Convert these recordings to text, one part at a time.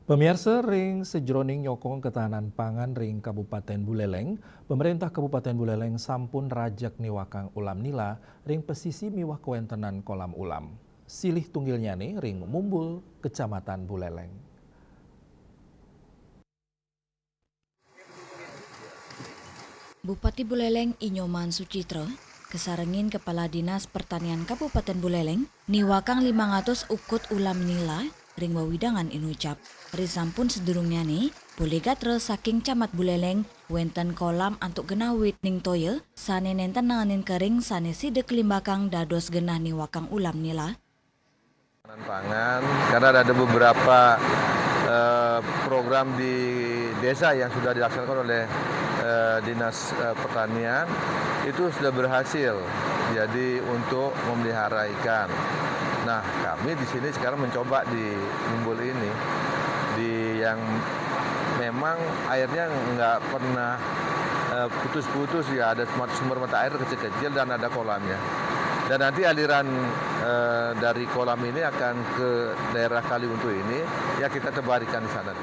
Pemirsa ring sejroning nyokong ketahanan pangan ring Kabupaten Buleleng, pemerintah Kabupaten Buleleng sampun rajak niwakang ulam nila ring pesisi miwah kewentenan kolam ulam. Silih tunggilnya nih ring Mumbul, Kecamatan Buleleng. Bupati Buleleng Inyoman Sucitro, kesarengin Kepala Dinas Pertanian Kabupaten Buleleng, niwakang 500 ukut ulam nila ring wawidangan inucap. Risampun sedurungnya nih, boleh gatre saking camat Buleleng, wenten kolam antuk genah wit ning toye, sane nenten nanganin kering sane sidek limbakang dados genah niwakang ulam nila. Pangan, karena ada beberapa program di desa yang sudah dilaksanakan oleh Dinas Pertanian itu sudah berhasil. Jadi untuk memelihara ikan. Nah, kami di sini sekarang mencoba di Mumbul ini, yang memang airnya nggak pernah putus-putus ya, ada sumber mata air kecil-kecil dan ada kolamnya. Dan nanti aliran dari kolam ini akan ke daerah Kaliuntu ini, ya kita tebarikan di sana.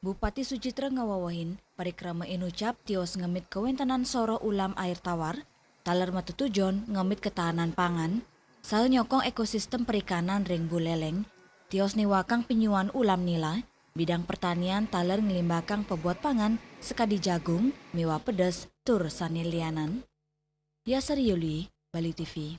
Bupati Sucitra ngawawahin parikrama inucap tios ngemit kewentanan soro ulam air tawar, taler matutujon ngemit ketahanan pangan, sal nyokong ekosistem perikanan ring Buleleng, tios niwakang penyuan ulam nila, bidang pertanian taler ngelimbakang pebuat pangan sekadi jagung, miwa pedes, tur sanilianan. Yasar Yuli, Bali TV.